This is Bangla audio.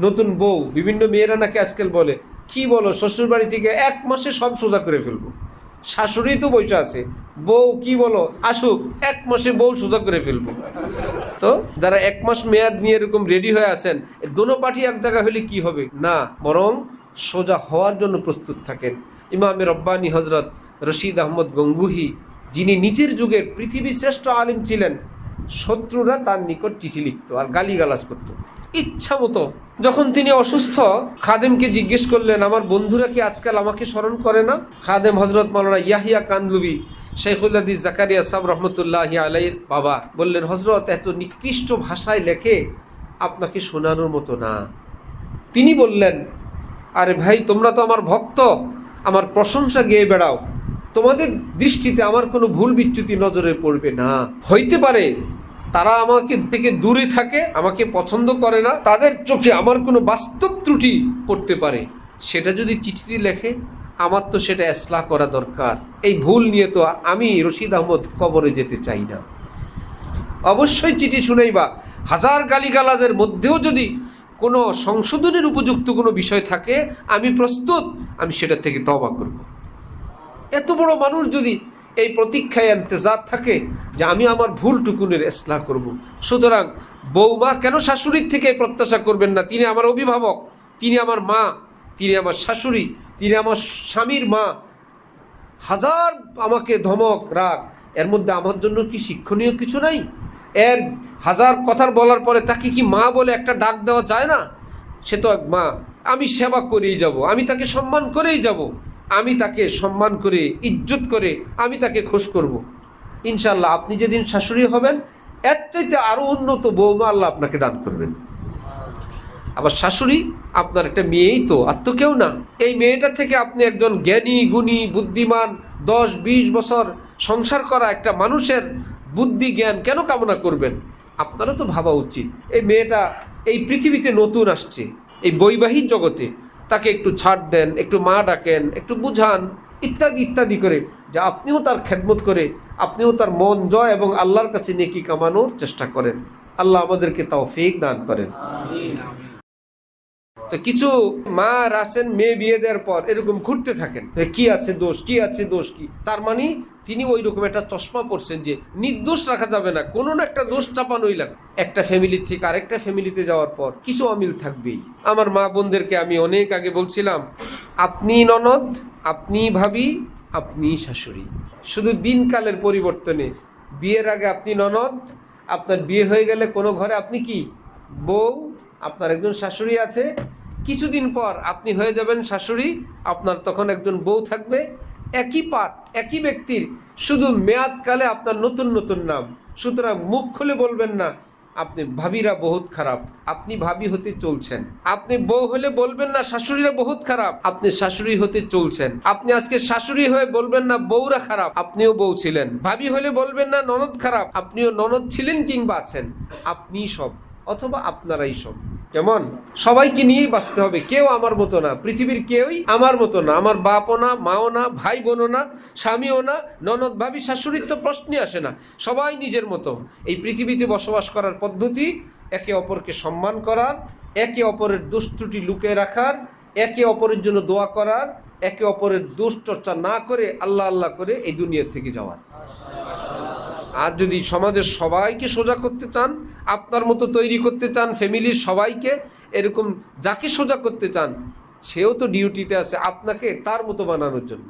নতুন বউ, বিভিন্ন মেয়েরা নাকি আজকাল বলে, কি বলো, শ্বশুর বাড়ি থেকে 1 মাসে সব সোজা করে ফেলবো। শাশুড়ি তো বসে আছে, বউ কি বলো আসুক, 1 মাসে বউ সোজা করে ফেলবো। তো যারা 1 মাস মেয়াদ নিয়ে এরকম রেডি হয়ে আছেন, দোনো পার্টি এক জায়গা হলে কি হবে না, বরং সোজা হওয়ার জন্য প্রস্তুত থাকেন। ইমামে রব্বানী হজরত রশিদ আহমদ গঙ্গুহি, যিনি নিজের যুগের পৃথিবীর শ্রেষ্ঠ আলিম ছিলেন, শত্রুরা তার নিকট চিঠি লিখত আর গালিগালাজ করত ইচ্ছা মতো। যখন তিনি অসুস্থ, খাদেমকে জিজ্ঞেস করলেন, আমার বন্ধুরা কি আজকাল আমাকে স্মরণ করে না? খাদেম হজরত মাওলানা ইয়াহিয়া কান্দলুবি, শেখুল হাদিস জাকারিয়া সাহেব রহমতুল্লাহি আলাইহির বাবা, বললেন, হজরত এত নিকৃষ্ট ভাষায় লেখে, আপনাকে শোনানোর মতো না। তিনি বললেন, আরে ভাই, তোমরা তো আমার ভক্ত, আমার প্রশংসা গেয়ে বেড়াও, তোমাদের দৃষ্টিতে আমার কোনো ভুল বিচ্যুতি নজরে পড়বে না। হইতে পারে তারা আমাকে থেকে দূরে থাকে, আমাকে পছন্দ করে না, তাদের চোখে আমার কোনো বাস্তব ত্রুটি পড়তে পারে, সেটা যদি চিঠিতে লেখে, আমার তো সেটা ইসলাহ করা দরকার। এই ভুল নিয়ে তো আমি রশিদ আহমদ কবরে যেতে চাই না। অবশ্যই চিঠি শুনাইবা, হাজার গালিগালাজের মধ্যেও যদি কোনো সংশোধনের উপযুক্ত কোনো বিষয় থাকে, আমি প্রস্তুত, আমি সেটা থেকে তওবা করব। এত বড় মানুষ যদি এই প্রতীক্ষায় ইন্তজার থাকে যে আমি আমার ভুলটুকুনের ইসলাহ করব, সুতরাং বৌমা কেন শাশুড়ির থেকে প্রত্যাশা করবেন না? তিনি আমার অভিভাবক, তিনি আমার মা, তিনি আমার শাশুড়ি, তিনি আমার স্বামীর মা। হাজার আমাকে ধমক রাগ, এর মধ্যে আমার জন্য কি শিক্ষণীয় কিছু নাই? এর হাজার কথার বলার পরে তাকে কি মা বলে একটা ডাক দেওয়া যায় না? সে তো এক মা, আমি সেবা করেই যাব, আমি তাকে সম্মান করেই যাব, আমি তাকে সম্মান করে ইজ্জত করে আমি তাকে খুশ করব। ইনশাল্লাহ আপনি যেদিন শাশুড়ি হবেন, এর চাইতে আরও উন্নত বৌমা আল্লাহ আপনাকে দান করবেন। আবার শাশুড়ি আপনার একটা মেয়েই তো, আর তো কেউ না। এই মেয়েটা থেকে আপনি একজন জ্ঞানী গুণী বুদ্ধিমান 10-20 বছর সংসার করা একটা মানুষের বুদ্ধি জ্ঞান কেন কামনা করবেন? আপনারও তো ভাবা উচিত, এই মেয়েটা এই পৃথিবীতে নতুন আসছে, এই বৈবাহিক জগতে, তাকে একটু ছাড় দেন, একটু মা ডাকেন, একটু বুঝান, ইত্যাদি ইত্যাদি করে, যে আপনিও তার খেদমত করে আপনিও তার মন জয় এবং আল্লাহর কাছে নেকি কামানোর চেষ্টা করেন। আল্লাহ আমাদেরকে তৌফিক দান করেন। তো কিছু মা আসেন মেয়ে বিয়ে দেওয়ার পর এরকম ঘুরতে থাকেন, কি আছে দোষ, কি আছে দোষ, কি তার মানে তিনি ওই রকম একটা চশমা পড়ছেন যে নির্দোষ রাখা যাবে না, কোনো না একটা দোষ চাপানোই লাগে। একটা ফ্যামিলির থেকে আরেকটা ফ্যামিলিতে যাওয়ার পর কিছু অমিল থাকবেই। আমার মা বোনদেরকে আমি অনেক আগে বলছিলাম, আপনি ননদ, আপনি ভাবি, আপনি শাশুড়ি, শুধু দিনকালের পরিবর্তনে। বিয়ের আগে আপনি ননদ, আপনার বিয়ে হয়ে গেলে কোনো ঘরে আপনি কি বউ, আপনার একজন শাশুড়ি আছে। কিছুদিন পর আপনি হয়ে যাবেন শাশুড়ি, আপনার তখন একজন বউ থাকবে। একই পাঠ, একই ব্যক্তির, শুধু মেয়াদকালে আপনার নতুন নতুন নাম। সুতরাং মুখ খুলে বলবেন না আপনি ভাবিরা বহুত খারাপ, আপনি ভাবি হতে চলছেন। আপনি বউ হলে বলবেন না শাশুড়িরা বহুত খারাপ, আপনি শাশুড়ি হতে চলছেন। আপনি আজকে শাশুড়ি হয়ে বলবেন না বউরা খারাপ, আপনিও বউ ছিলেন। ভাবি হলে বলবেন না ননদ খারাপ, আপনিও ননদ ছিলেন কিংবা আছেন। আপনি সব অথবা আপনারাই সব। যেমন সবাইকে নিয়েই বাঁচতে হবে, কেউ আমার মতো না, পৃথিবীর কেউই আমার মতো না। আমার বাপও না, মাও না, ভাই বোনও না, স্বামীও না, ননদ ভাবি শাশুড়ির তো প্রশ্নই আসে না। সবাই নিজের মতো। এই পৃথিবীতে বসবাস করার পদ্ধতি একে অপরকে সম্মান করার, একে অপরের দোষ ত্রুটি লুকিয়ে রাখার, একে অপরের জন্য দোয়া করার, একে অপরের দোষ চর্চা না করে আল্লাহ আল্লাহ করে এই দুনিয়ার থেকে যাওয়ার। আর যদি সমাজের সবাইকে সোজা করতে চান, আপনার মতো তৈরি করতে চান, ফ্যামিলির সবাইকে এরকম যাকে সোজা করতে চান, সেও তো ডিউটিতে আছে আপনাকে তার মতো বানানোর জন্য।